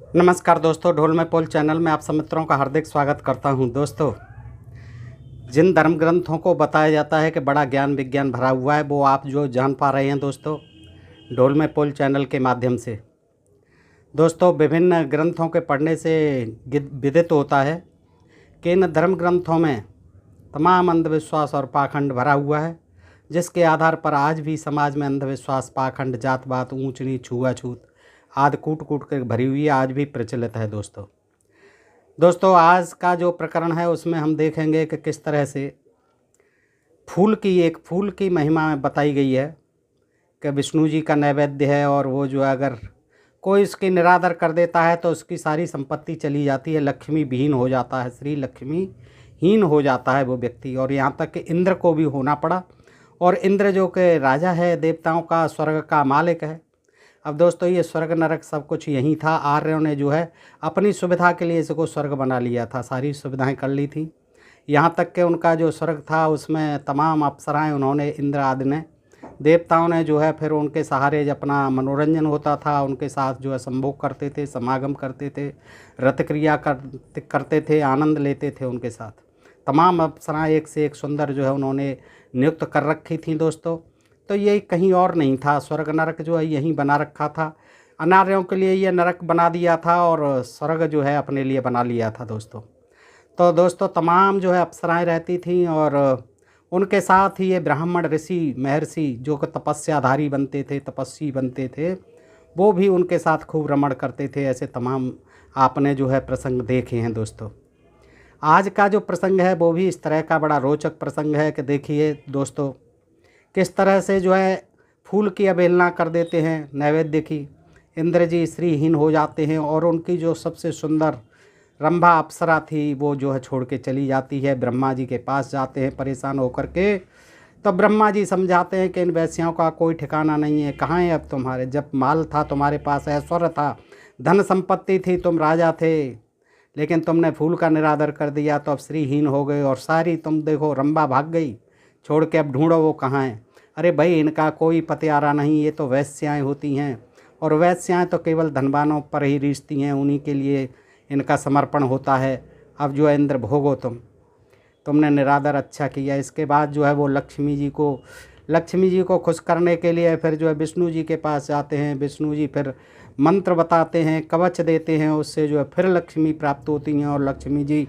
नमस्कार दोस्तों, ढोल में पोल चैनल में आप सब मित्रों का हार्दिक स्वागत करता हूं। दोस्तों, जिन धर्म ग्रंथों को बताया जाता है कि बड़ा ज्ञान विज्ञान भरा हुआ है, वो आप जो जान पा रहे हैं दोस्तों, ढोल में पोल चैनल के माध्यम से। दोस्तों, विभिन्न ग्रंथों के पढ़ने से विदित होता है कि इन धर्म ग्रंथों में तमाम अंधविश्वास और पाखंड भरा हुआ है, जिसके आधार पर आज भी समाज में अंधविश्वास, पाखंड, जात पात, ऊंच नीच, छुआछूत आदि कूट कूट कर भरी हुई है, आज भी प्रचलित है। दोस्तों, आज का जो प्रकरण है उसमें हम देखेंगे कि किस तरह से एक फूल की महिमा बताई गई है कि विष्णु जी का नैवेद्य है, और वो जो है अगर कोई इसकी निरादर कर देता है तो उसकी सारी संपत्ति चली जाती है, लक्ष्मी विहीन हो जाता है, श्री लक्ष्मी हीन हो जाता है वो व्यक्ति। और यहाँ तक कि इंद्र को भी होना पड़ा, और इंद्र जो कि राजा है, देवताओं का, स्वर्ग का मालिक है। अब दोस्तों, ये स्वर्ग नरक सब कुछ यहीं था। आर्यों ने जो है अपनी सुविधा के लिए इसको स्वर्ग बना लिया था, सारी सुविधाएं कर ली थी। यहाँ तक कि उनका जो स्वर्ग था उसमें तमाम अप्सराएं उन्होंने, इंद्र आदि ने, देवताओं ने जो है फिर उनके सहारे अपना मनोरंजन होता था, उनके साथ जो है संभोग करते थे, समागम करते थे, रत क्रिया करते थे, आनंद लेते थे उनके साथ। तमाम अप्सराएं एक से एक सुंदर जो है उन्होंने नियुक्त कर रखी थी दोस्तों। तो ये कहीं और नहीं था, स्वर्ग नरक जो है यहीं बना रखा था। अनार्यों के लिए ये नरक बना दिया था और स्वर्ग जो है अपने लिए बना लिया था दोस्तों। तो दोस्तों, तमाम जो है अप्सराएं रहती थीं, और उनके साथ ही ये ब्राह्मण, ऋषि, महर्षि जो कि तपस्याधारी बनते थे, तपस्वी बनते थे, वो भी उनके साथ खूब रमण करते थे। ऐसे तमाम आपने जो है प्रसंग देखे हैं दोस्तों। आज का जो प्रसंग है वो भी इस तरह का बड़ा रोचक प्रसंग है कि देखिए दोस्तों, किस तरह से जो है फूल की अवहेलना कर देते हैं, नैवेद्य की। इंद्र जी श्रीहीन हो जाते हैं, और उनकी जो सबसे सुंदर रंभा अप्सरा थी वो जो है छोड़ के चली जाती है। ब्रह्मा जी के पास जाते हैं परेशान होकर के। तो ब्रह्मा जी समझाते हैं कि इन वैश्याओं का कोई ठिकाना नहीं है, कहाँ है अब तुम्हारे, जब माल था तुम्हारे पास, ऐश्वर्य था, धन संपत्ति थी, तुम राजा थे, लेकिन तुमने फूल का निरादर कर दिया तो अब श्रीहीन हो गए, और सारी तुम देखो रंभा भाग गई छोड़ के, अब ढूंढो वो कहाँ है। अरे भाई, इनका कोई पतियारा नहीं, ये तो वैश्याएँ होती हैं, और वैश्याएँ तो केवल धनवानों पर ही रिश्ती हैं, उन्हीं के लिए इनका समर्पण होता है। अब जो है इंद्र भोगो, तुमने निरादर अच्छा किया। इसके बाद जो है वो लक्ष्मी जी को खुश करने के लिए फिर जो है विष्णु जी के पास जाते हैं। विष्णु जी फिर मंत्र बताते हैं, कवच देते हैं, उससे जो है फिर लक्ष्मी प्राप्त होती हैं। और लक्ष्मी जी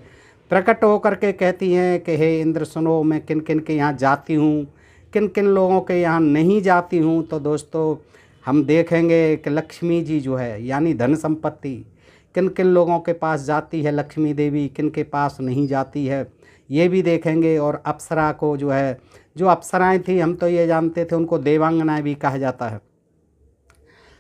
प्रकट होकर के कहती हैं कि हे इंद्र सुनो, मैं किन किन के यहाँ जाती हूँ, किन किन लोगों के यहाँ नहीं जाती हूँ। तो दोस्तों, हम देखेंगे कि लक्ष्मी जी जो है यानी धन संपत्ति किन किन लोगों के पास जाती है लक्ष्मी देवी, किन के पास नहीं जाती है, ये भी देखेंगे। और अप्सरा को जो है, जो अप्सराएं थी, हम तो ये जानते थे उनको देवांगनाएं भी कहा जाता है।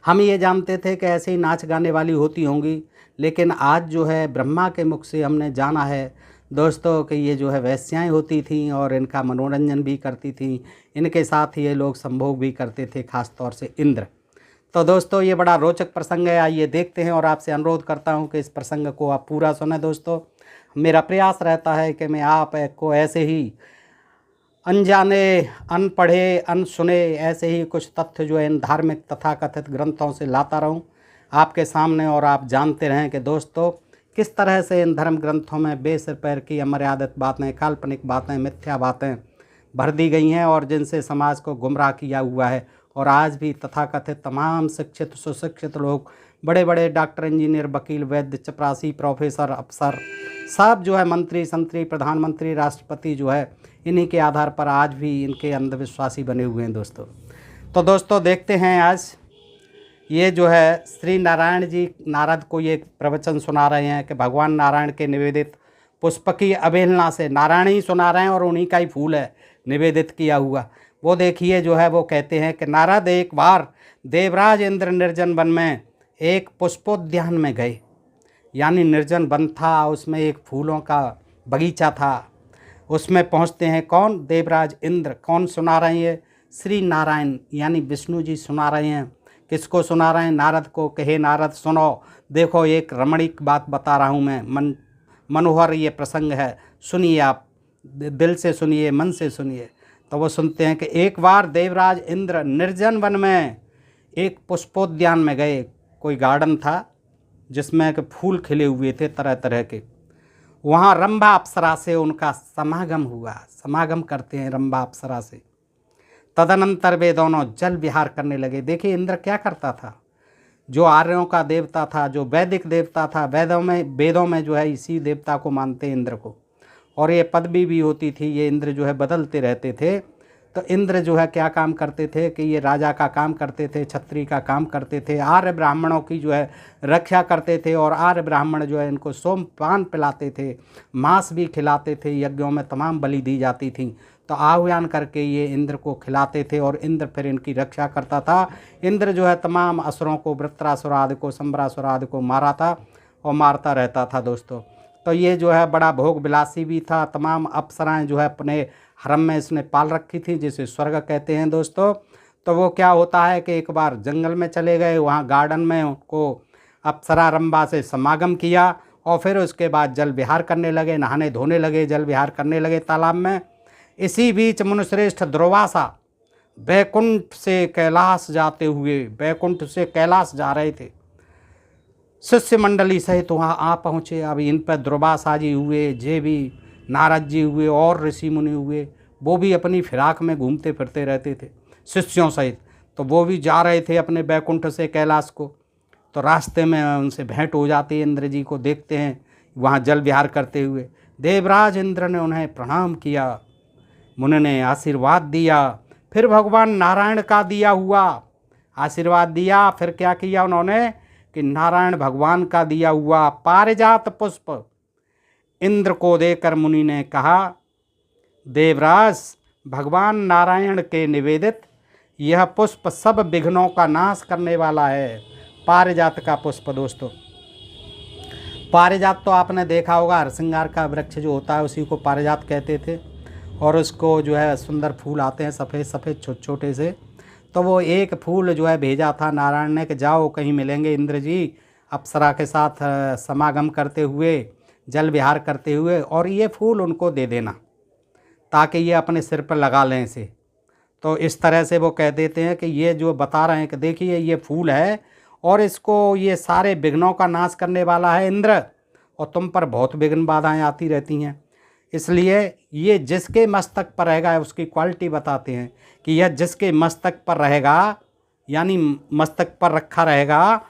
हम ये जानते थे कि ऐसे ही नाच गाने वाली होती होंगी, लेकिन आज जो है ब्रह्मा के मुख से हमने जाना है दोस्तों कि ये जो है वैश्याएँ होती थीं, और इनका मनोरंजन भी करती थीं, इनके साथ ये लोग संभोग भी करते थे, ख़ास तौर से इंद्र। तो दोस्तों, ये बड़ा रोचक प्रसंग है, आइए देखते हैं, और आपसे अनुरोध करता हूं कि इस प्रसंग को आप पूरा सुने दोस्तों। मेरा प्रयास रहता है कि मैं आप को ऐसे ही अनजाने, अनपढ़े, अनसुने ऐसे ही कुछ तथ्य जो है इन धार्मिक तथाकथित ग्रंथों से लाता रहूं आपके सामने, और आप जानते रहें कि दोस्तों किस तरह से इन धर्म ग्रंथों में बेसिर पैर की अमर्यादित बातें, काल्पनिक बातें, मिथ्या बातें भर दी गई हैं, और जिनसे समाज को गुमराह किया हुआ है। और आज भी तथाकथित तमाम शिक्षित, सुशिक्षित लोग, बड़े बड़े डॉक्टर, इंजीनियर, वकील, वैद्य, चपरासी, प्रोफेसर, अफसर, सब जो है मंत्री, संतरी, प्रधानमंत्री, राष्ट्रपति जो है, इन्हीं के आधार पर आज भी इनके अंधविश्वासी बने हुए हैं दोस्तों। तो दोस्तों, देखते हैं आज ये जो है श्री नारायण जी नारद को ये प्रवचन सुना रहे हैं कि भगवान नारायण के निवेदित पुष्प की अवहेलना से, नारायण ही सुना रहे हैं और उन्हीं का ही फूल है निवेदित किया हुआ। वो देखिए जो है वो कहते हैं कि नारद एक बार देवराज इंद्र निर्जन वन में एक पुष्पोद्यान में गए, यानी निर्जन वन था, उसमें एक फूलों का बगीचा था। उसमें पहुंचते हैं कौन? देवराज इंद्र। कौन सुना रहे हैं? श्री नारायण यानी विष्णु जी सुना रहे हैं। किसको सुना रहे हैं? नारद को। कहे नारद सुनो, देखो एक रमणीक बात बता रहा हूँ मैं, मनोहर ये प्रसंग है, सुनिए आप, दिल से सुनिए, मन से सुनिए। तो वो सुनते हैं कि एक बार देवराज इंद्र निर्जन वन में एक पुष्पोद्यान में गए, कोई गार्डन था जिसमें कि फूल खिले हुए थे तरह तरह के। वहाँ रंभा अप्सरा से उनका समागम हुआ, समागम करते हैं रंभा अप्सरा से। तदनंतर वे दोनों जल विहार करने लगे। देखिए इंद्र क्या करता था, जो आर्यों का देवता था, जो वैदिक देवता था, वेदों में जो है इसी देवता को मानते हैं इंद्र को, और ये पदवी भी होती थी। ये इंद्र जो है बदलते रहते थे। तो इंद्र जो है क्या काम करते थे कि ये राजा का काम करते थे, छत्री का काम करते थे, आर्य ब्राह्मणों की जो है रक्षा करते थे, और आर्य ब्राह्मण जो है इनको सोमपान पिलाते थे, मांस भी खिलाते थे, यज्ञों में तमाम बलि दी जाती थी। तो आह्वान करके ये इंद्र को खिलाते थे और इंद्र फिर इनकी रक्षा करता था। इंद्र जो है तमाम असुरों को, वृत्रासुर आदि को, शंबरासुर आदि को मारा था और मारता रहता था दोस्तों। तो ये जो है बड़ा भोग विलासी भी था। तमाम अप्सराएं जो है अपने हरम में इसने पाल रखी थी, जिसे स्वर्ग कहते हैं दोस्तों। तो वो क्या होता है कि एक बार जंगल में चले गए, वहाँ गार्डन में उनको अप्सरा रंभा से समागम किया, और फिर उसके बाद जल विहार करने लगे, नहाने धोने लगे, जल विहार करने लगे तालाब में। इसी बीच मुनिश्रेष्ठ दुर्वासा बैकुंठ से कैलाश जाते हुए, बैकुंठ से कैलाश जा रहे थे, शिष्य मंडली सहित वहाँ आ पहुँचे। अब इन पर दुर्वासा जी हुए, जे भी नारद जी हुए, और ऋषि मुनि हुए, वो भी अपनी फिराक में घूमते फिरते रहते थे शिष्यों सहित। तो वो भी जा रहे थे अपने बैकुंठ से कैलाश को। तो रास्ते में उनसे भेंट हो जाती है, इंद्र जी को देखते हैं वहाँ जल विहार करते हुए। देवराज इंद्र ने उन्हें प्रणाम किया, मुनि ने आशीर्वाद दिया, फिर भगवान नारायण का दिया हुआ आशीर्वाद दिया। फिर क्या किया उन्होंने कि नारायण भगवान का दिया हुआ पारिजात पुष्प इंद्र को देकर मुनि ने कहा, देवराज भगवान नारायण के निवेदित यह पुष्प सब विघ्नों का नाश करने वाला है। पारिजात का पुष्प दोस्तों, पारिजात तो आपने देखा होगा, हरसिंगार का वृक्ष जो होता है उसी को पारिजात कहते थे। और उसको जो है सुंदर फूल आते हैं सफ़ेद सफ़ेद छोटे छोटे से। तो वो एक फूल जो है भेजा था नारायण ने कि जाओ कहीं मिलेंगे इंद्र जी अप्सरा के साथ समागम करते हुए, जल विहार करते हुए, और ये फूल उनको दे देना ताकि ये अपने सिर पर लगा लें इसे। तो इस तरह से वो कह देते हैं कि ये जो बता रहे हैं कि देखिए ये फूल है और इसको, ये सारे विघ्नों का नाश करने वाला है इंद्र, और तुम पर बहुत विघ्न बाधाएँ आती रहती हैं, इसलिए ये जिसके मस्तक पर रहेगा, उसकी क्वालिटी बताते हैं कि यह जिसके मस्तक पर रहेगा, यानी मस्तक पर रखा रहेगा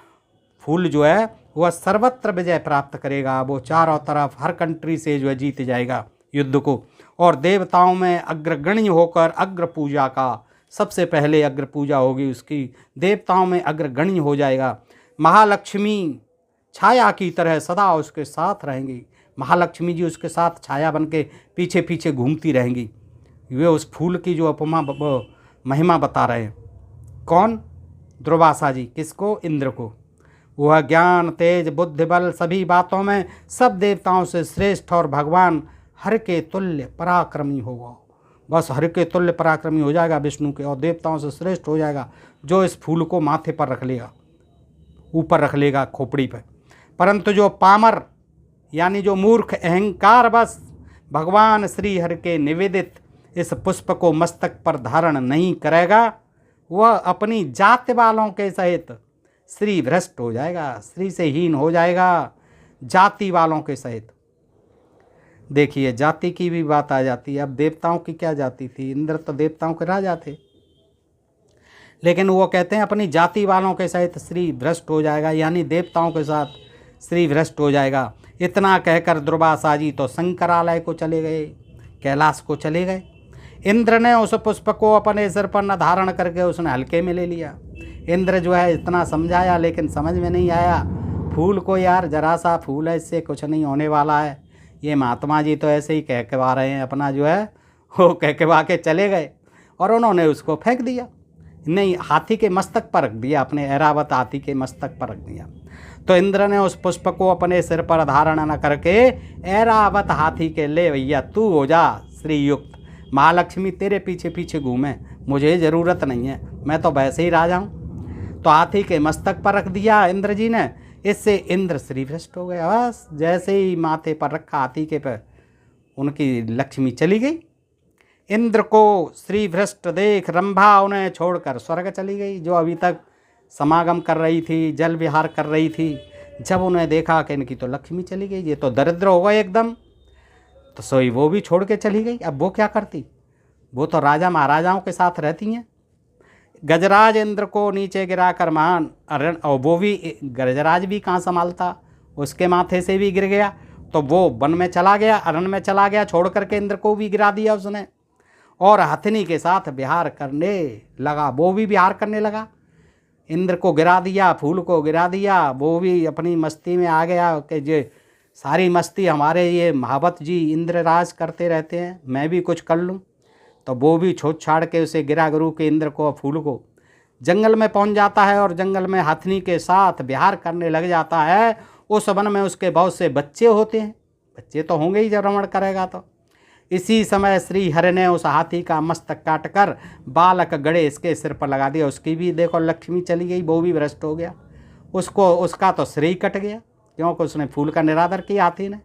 फूल जो है, वह सर्वत्र विजय प्राप्त करेगा। वो चारों तरफ हर कंट्री से जो है जीत जाएगा युद्ध को, और देवताओं में अग्रगण्य होकर अग्र पूजा का, सबसे पहले अग्र पूजा होगी उसकी, देवताओं में अग्रगण्य हो जाएगा। महालक्ष्मी छाया की तरह सदा उसके साथ रहेंगी। महालक्ष्मी जी उसके साथ छाया बन के पीछे पीछे घूमती रहेंगी। वे उस फूल की जो उपमा महिमा बता रहे हैं। कौन? दुर्वासा जी। किसको? इंद्र को। वह ज्ञान, तेज, बुद्धि, बल सभी बातों में सब देवताओं से श्रेष्ठ और भगवान हर के तुल्य पराक्रमी होगा। बस हर के तुल्य पराक्रमी हो जाएगा विष्णु के, और देवताओं से श्रेष्ठ हो जाएगा जो इस फूल को माथे पर रख लेगा, ऊपर रख लेगा खोपड़ी पर। परंतु जो पामर यानी जो मूर्ख अहंकार बस भगवान श्री हरि के निवेदित इस पुष्प को मस्तक पर धारण नहीं करेगा, वह अपनी जाति वालों के सहित श्री भ्रष्ट हो जाएगा, श्री से हीन हो जाएगा, जाति वालों के सहित। देखिए जाति की भी बात आ जाती है। अब देवताओं की क्या जाति थी? इंद्र तो देवताओं के राजा थे, लेकिन वो कहते हैं अपनी जाति वालों के सहित श्री भ्रष्ट हो जाएगा, यानी देवताओं के साथ श्री भ्रष्ट हो जाएगा। इतना कहकर दुर्वासा जी तो शंकरालय को चले गए, कैलाश को चले गए। इंद्र ने उस पुष्प को अपने सिर पर न धारण करके उसने हल्के में ले लिया। इंद्र जो है इतना समझाया लेकिन समझ में नहीं आया। फूल को यार जरा सा फूल है, इससे कुछ नहीं होने वाला है। ये महात्मा जी तो ऐसे ही कहकवा रहे हैं, अपना जो है वो कहकवा के चले गए और उन्होंने उसको फेंक दिया। नहीं, हाथी के मस्तक पर रख दिया, अपने ऐरावत हाथी के मस्तक पर रख दिया। तो इंद्र ने उस पुष्प को अपने सिर पर धारण न करके ऐरावत हाथी के, ले भैया तू हो जा श्रीयुक्त, महालक्ष्मी तेरे पीछे पीछे घूमे, मुझे ज़रूरत नहीं है, मैं तो वैसे ही राजा हूँ। तो हाथी के मस्तक पर रख दिया इंद्र जी ने। इससे इंद्र श्रीभ्रष्ट हो गया। बस जैसे ही माथे पर रखा हाथी के पर, उनकी लक्ष्मी चली गई। इंद्र को श्रीभ्रष्ट देख रंभा उन्हें छोड़कर स्वर्ग चली गई, जो अभी तक समागम कर रही थी, जल विहार कर रही थी। जब उन्हें देखा कि इनकी तो लक्ष्मी चली गई, ये तो दरिद्र हो गए एकदम, तो सोई वो भी छोड़ के चली गई। अब वो क्या करती, वो तो राजा महाराजाओं के साथ रहती हैं। गजराज इंद्र को नीचे गिरा कर महान अरण, और वो भी गजराज भी कहाँ संभालता, उसके माथे से भी गिर गया, तो वो वन में चला गया, अरण में चला गया, छोड़ करके इंद्र को भी गिरा दिया उसने, और हथनी के साथ विहार करने लगा, वो भी विहार करने लगा। इंद्र को गिरा दिया, फूल को गिरा दिया, वो भी अपनी मस्ती में आ गया कि ये सारी मस्ती हमारे ये महावत जी इंद्रराज करते रहते हैं, मैं भी कुछ कर लूँ। तो वो भी छोड़ छाड़ के उसे गिरा गुरु के इंद्र को, फूल को, जंगल में पहुंच जाता है और जंगल में हथनी के साथ विहार करने लग जाता है। उस वन में उसके बहुत से बच्चे होते हैं, बच्चे तो होंगे ही जब रमण करेगा तो। इसी समय श्री हरि ने उस हाथी का मस्तक काट कर बालक गणेश के सिर पर लगा दिया। उसकी भी देखो लक्ष्मी चली गई, वो भी भ्रष्ट हो गया, उसको उसका तो सिर ही कट गया, क्योंकि उसने फूल का निरादर किया हाथी ने।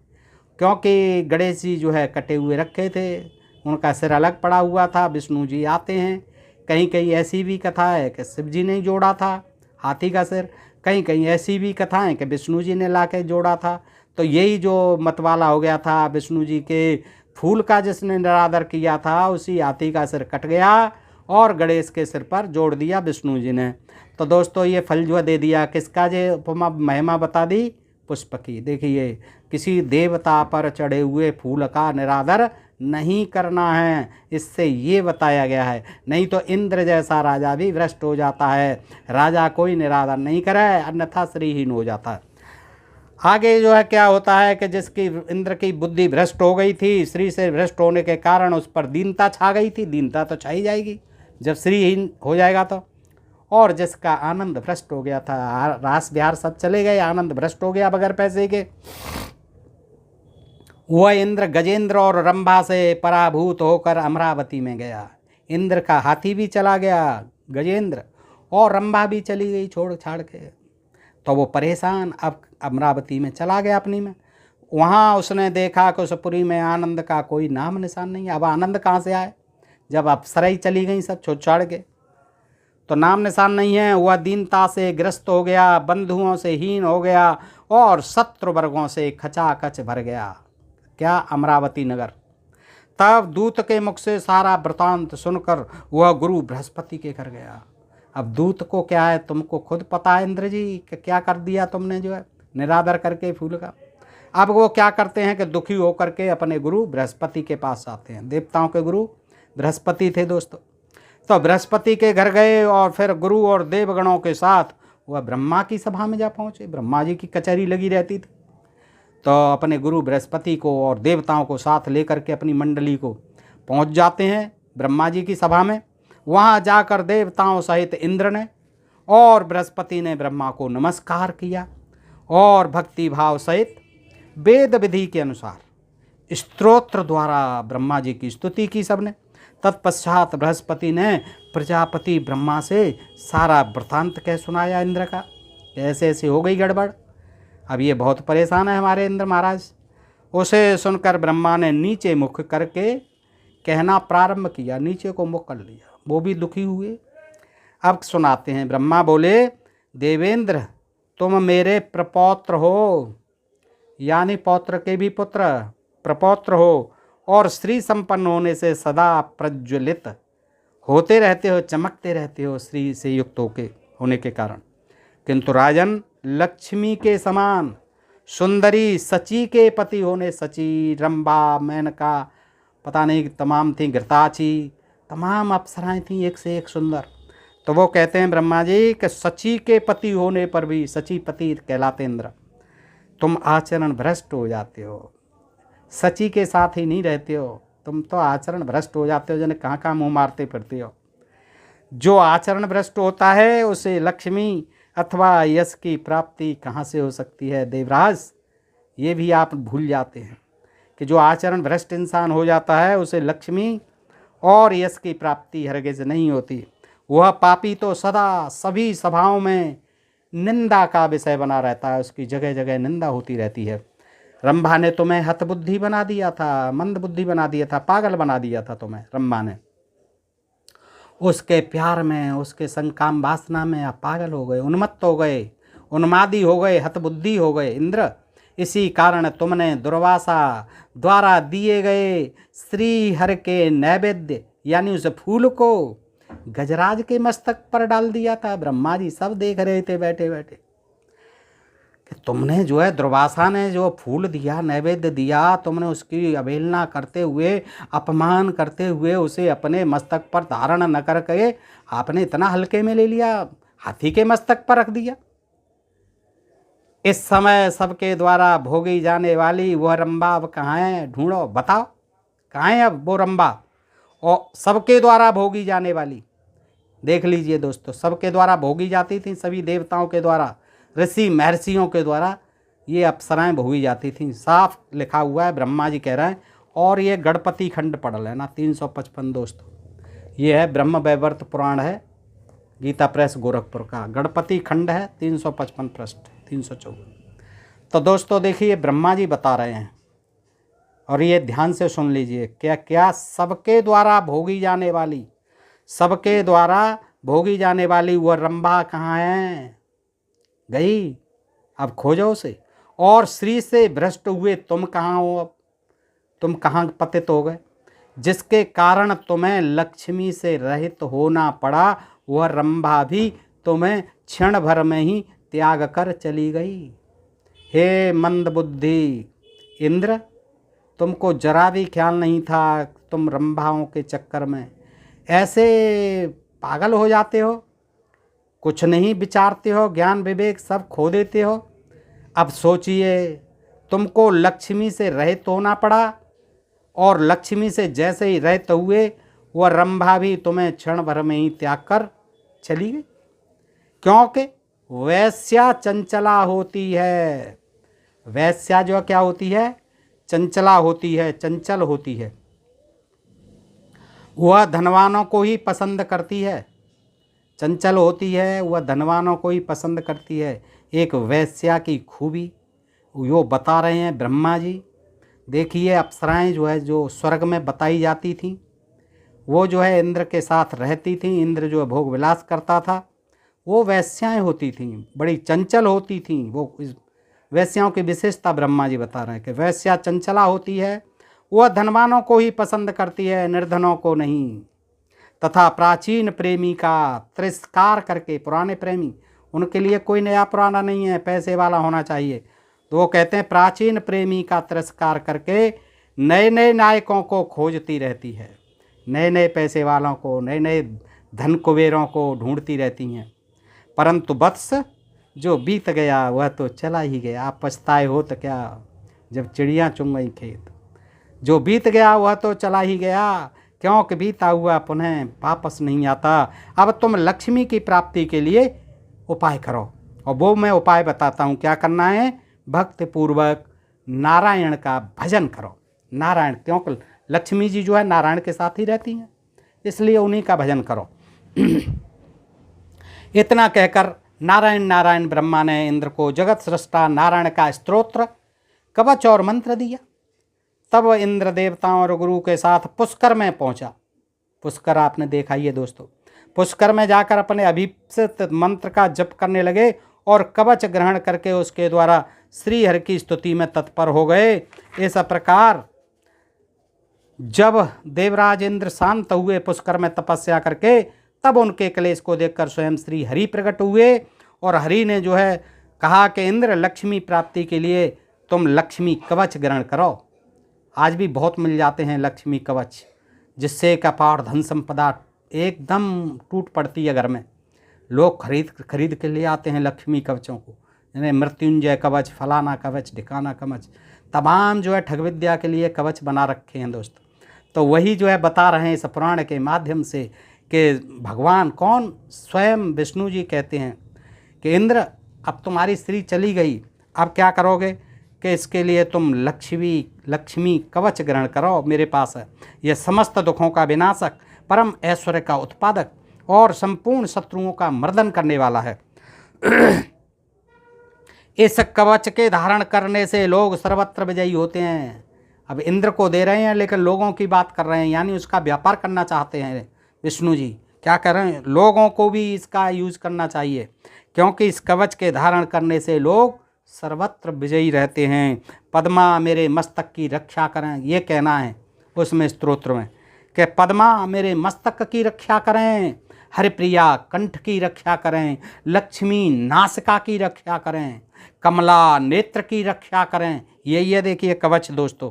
क्योंकि गणेश जी जो है कटे हुए रखे थे, उनका सिर अलग पड़ा हुआ था। विष्णु जी आते हैं, कहीं कहीं ऐसी भी कथा है कि शिव जी ने जोड़ा था हाथी का सिर, कहीं कहीं ऐसी भी कथाएं कि विष्णु जी ने ला के जोड़ा था। तो यही जो मतवाला हो गया था, विष्णु जी के फूल का जिसने निरादर किया था, उसी हाथी का सिर कट गया और गणेश के सिर पर जोड़ दिया विष्णु जी ने। तो दोस्तों ये फल जो दे दिया किसका, जो उपमा महिमा बता दी पुष्प की। देखिए, किसी देवता पर चढ़े हुए फूल का निरादर नहीं करना है, इससे ये बताया गया है। नहीं तो इंद्र जैसा राजा भी भ्रष्ट हो जाता है, राजा कोई निरादर नहीं करे अन्यथा श्रीहीन हो जाता है। आगे जो है क्या होता है कि जिसकी इंद्र की बुद्धि भ्रष्ट हो गई थी, श्री से भ्रष्ट होने के कारण उस पर दीनता छा गई थी। दीनता तो छाई जाएगी जब श्रीहीन हो जाएगा तो। और जिसका आनंद भ्रष्ट हो गया था, रास विहार सब चले गए, आनंद भ्रष्ट हो गया बगैर पैसे के, वह इंद्र गजेंद्र और रंभा से पराभूत होकर अमरावती में गया। इंद्र का हाथी भी चला गया, गजेंद्र, और रंभा भी चली गई छोड़ छाड़ के। तो वो परेशान अब अमरावती में चला गया अपनी में। वहाँ उसने देखा कि उस पुरी में आनंद का कोई नाम निशान नहीं है। अब आनंद कहाँ से आए जब अप्सरा ही चली गई सब छोड़ छाड़ के, तो नाम निशान नहीं है। वह दीनता से ग्रस्त हो गया, बंधुओं से हीन हो गया और शत्रु वर्गों से खचाखच भर गया। क्या, अमरावती नगर। तब दूत के मुख से सारा वृतांत सुनकर वह गुरु बृहस्पति के घर गया। अब दूत को क्या है, तुमको खुद पता है इंद्र जी कि क्या कर दिया तुमने जो है निरादर करके फूल का। अब वो क्या करते हैं कि दुखी होकर के अपने गुरु बृहस्पति के पास आते हैं। देवताओं के गुरु बृहस्पति थे दोस्तों। तो बृहस्पति के घर गए और फिर गुरु और देवगणों के साथ वह ब्रह्मा की सभा में जा पहुँचे। ब्रह्मा जी की कचहरी लगी रहती थी। तो अपने गुरु बृहस्पति को और देवताओं को साथ लेकर के अपनी मंडली को पहुंच जाते हैं ब्रह्मा जी की सभा में। वहां जाकर देवताओं सहित इंद्र ने और बृहस्पति ने ब्रह्मा को नमस्कार किया और भक्ति भाव सहित वेद विधि के अनुसार स्तोत्र द्वारा ब्रह्मा जी की स्तुति की सबने। तत्पश्चात बृहस्पति ने प्रजापति ब्रह्मा से सारा वृतांत कह सुनाया इंद्र का, ऐसे ऐसे हो गई गड़बड़। अब ये बहुत परेशान है हमारे इंद्र महाराज। उसे सुनकर ब्रह्मा ने नीचे मुख करके कहना प्रारंभ किया, नीचे को मुख कर लिया, वो भी दुखी हुए। अब सुनाते हैं। ब्रह्मा बोले, देवेंद्र तुम मेरे प्रपौत्र हो, यानी पौत्र के भी पुत्र, प्रपौत्र हो, और श्री संपन्न होने से सदा प्रज्वलित होते रहते हो, चमकते रहते हो श्री से युक्त होने के कारण। किंतु राजन, लक्ष्मी के समान सुंदरी सची के पति होने, सची, रंभा, मेनका, पता नहीं तमाम थी, घृताची, तमाम अप्सराएं थीं एक से एक सुंदर। तो वो कहते हैं ब्रह्मा जी कि सची के पति होने पर भी, सची पति कहलाते इंद्र, तुम आचरण भ्रष्ट हो जाते हो, सची के साथ ही नहीं रहते हो, तुम तो आचरण भ्रष्ट हो जाते हो, जिन्हें कहाँ कहाँ मुँह मारते फिरते हो। जो आचरण भ्रष्ट होता है उसे लक्ष्मी अथवा यश की प्राप्ति कहाँ से हो सकती है देवराज। ये भी आप भूल जाते हैं कि जो आचरण भ्रष्ट इंसान हो जाता है उसे लक्ष्मी और यश की प्राप्ति हरगिज नहीं होती। वह पापी तो सदा सभी सभाओं में निंदा का विषय बना रहता है, उसकी जगह जगह निंदा होती रहती है। रंभा ने तुम्हें हतबुद्धि बना दिया था, मंद बुद्धि बना दिया था, पागल बना दिया था तुम्हें रंभा ने। उसके प्यार में, उसके संग काम वासना में आप पागल हो गए, उन्मत्त हो गए। उन्मादी हो गए, हतबुद्धि हो गए इंद्र। इसी कारण तुमने दुर्वासा द्वारा दिए गए श्री हर के नैवेद्य यानी उस फूल को गजराज के मस्तक पर डाल दिया था। ब्रह्मा जी सब देख रहे थे बैठे बैठे कि तुमने जो है, दुर्वासा ने जो फूल दिया, नैवेद्य दिया, तुमने उसकी अवहेलना करते हुए, अपमान करते हुए उसे अपने मस्तक पर धारण न करके आपने इतना हल्के में ले लिया, हाथी के मस्तक पर रख दिया। इस समय सबके द्वारा भोगी जाने वाली वह रंभा अब कहाँ है? ढूंढो, बताओ कहाँ है अब वो रंभा? और सबके द्वारा भोगी जाने वाली, देख लीजिए दोस्तों, सबके द्वारा भोगी जाती थी, सभी देवताओं के द्वारा, ऋषि महर्षियों के द्वारा ये अप्सराएं भोगी जाती थीं। साफ लिखा हुआ है, ब्रह्मा जी कह रहे हैं। और ये गणपति खंड पढ़ लेना 355 दोस्तों, ये है ब्रह्म वैवर्त पुराण है, गीता प्रेस गोरखपुर का, गणपति खंड है 355 पृष्ठ 354। तो दोस्तों देखिए ब्रह्मा जी बता रहे हैं और ये ध्यान से सुन लीजिए, क्या क्या सबके द्वारा भोगी जाने वाली, सबके द्वारा भोगी जाने वाली वह रंभा कहाँ है? गई, अब खोजो उसे। और श्री से भ्रष्ट हुए तुम कहाँ हो? अब तुम कहाँ पतित हो गए? जिसके कारण तुम्हें लक्ष्मी से रहित होना पड़ा, वह रंभा भी तुम्हें क्षण भर में ही त्याग कर चली गई। हे मंद बुद्धि इंद्र, तुमको जरा भी ख्याल नहीं था, तुम रंभाओं के चक्कर में ऐसे पागल हो जाते हो, कुछ नहीं विचारते हो, ज्ञान विवेक सब खो देते हो। अब सोचिए, तुमको लक्ष्मी से रहित होना पड़ा और लक्ष्मी से जैसे ही रहित हुए, वह रंभा भी तुम्हें क्षण भर में ही त्याग कर चली गई। क्योंकि वैश्या चंचला होती है। वैश्या जो क्या होती है? चंचला होती है, चंचल होती है। वह धनवानों को ही पसंद करती है, चंचल होती है, वह धनवानों को ही पसंद करती है। एक वैश्या की खूबी वो बता रहे हैं ब्रह्मा जी। देखिए अप्सराएं जो है, जो स्वर्ग में बताई जाती थीं, वो जो है इंद्र के साथ रहती थीं। इंद्र जो भोग विलास करता था, वो वैश्याएं होती थीं, बड़ी चंचल होती थीं। वो वैश्याओं की विशेषता ब्रह्मा जी बता रहे हैं कि वैश्या चंचला होती है, वह धनवानों को ही पसंद करती है, निर्धनों को नहीं। तथा प्राचीन प्रेमी का तिरस्कार करके, पुराने प्रेमी, उनके लिए कोई नया पुराना नहीं है, पैसे वाला होना चाहिए। तो वो कहते हैं प्राचीन प्रेमी का तिरस्कार करके नए नए नायकों को खोजती रहती है, नए नए पैसे वालों को, नए नए धन कुबेरों को ढूंढती रहती हैं। परंतु वत्स जो बीत गया वह तो चला ही गया। आप पछताए हो तो क्या, जब चिड़ियाँ चुन गई खेत। जो बीत गया वह तो चला ही गया, क्योंकि बीता हुआ पुनः वापस नहीं आता। अब तुम लक्ष्मी की प्राप्ति के लिए उपाय करो, और वो मैं उपाय बताता हूँ। क्या करना है? भक्ति पूर्वक नारायण का भजन करो। नारायण, क्योंकि लक्ष्मी जी जो है नारायण के साथ ही रहती हैं, इसलिए उन्हीं का भजन करो। इतना कहकर नारायण नारायण ब्रह्मा ने इंद्र को जगत सृष्टा नारायण का स्तोत्र, कवच और मंत्र दिया। तब इंद्र देवताओं और गुरु के साथ पुष्कर में पहुंचा। पुष्कर आपने देखा ही है दोस्तों। पुष्कर में जाकर अपने अभिप्सित मंत्र का जप करने लगे और कवच ग्रहण करके उसके द्वारा श्री हरि की स्तुति में तत्पर हो गए। इस प्रकार जब देवराज इंद्र शांत हुए पुष्कर में तपस्या करके, तब उनके क्लेश को देखकर स्वयं श्री हरि प्रकट हुए और हरि ने जो है कहा कि इंद्र, लक्ष्मी प्राप्ति के लिए तुम लक्ष्मी कवच ग्रहण करो। आज भी बहुत मिल जाते हैं लक्ष्मी कवच, जिससे कपार धन संपदा एकदम टूट पड़ती है घर में। लोग खरीद के ले आते हैं लक्ष्मी कवचों को, यानी मृत्युंजय कवच, फलाना कवच, ढिकाना कवच, तमाम जो है ठग विद्या के लिए कवच बना रखे हैं दोस्तों। तो वही जो है बता रहे हैं इस पुराण के माध्यम से कि भगवान कौन? स्वयं विष्णु जी कहते हैं कि इंद्र, अब तुम्हारी स्त्री चली गई, अब क्या करोगे? कि इसके लिए तुम लक्ष्मी कवच ग्रहण करो, मेरे पास है। यह समस्त दुखों का विनाशक, परम ऐश्वर्य का उत्पादक और संपूर्ण शत्रुओं का मर्दन करने वाला है। इस कवच के धारण करने से लोग सर्वत्र विजयी होते हैं। अब इंद्र को दे रहे हैं, लेकिन लोगों की बात कर रहे हैं, यानी उसका व्यापार करना चाहते हैं विष्णु जी। क्या कर रहे हैं? लोगों को भी इसका यूज़ करना चाहिए। क्योंकि इस कवच के धारण करने से लोग सर्वत्र विजयी रहते हैं। पद्मा मेरे मस्तक की रक्षा करें, ये कहना है उसमें स्तोत्र में कि पद्मा मेरे मस्तक की रक्षा करें, हरिप्रिया कंठ की रक्षा करें, लक्ष्मी नासिका की रक्षा करें, कमला नेत्र की रक्षा करें। ये देखिए कवच दोस्तों,